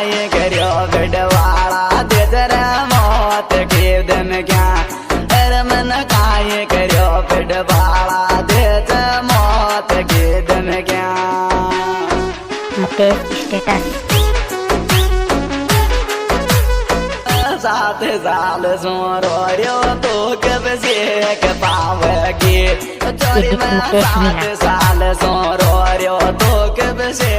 काये करियो बिडवाड़ा दे तेरे मौत के दिन क्या अरे मन काये करियो बिडवाड़ा दे तेरे मौत के दिन क्या मुकेश स्टेटस सात साल सो रो तो कब से पावेगी चोरी में 7 साल सो रो तो कब से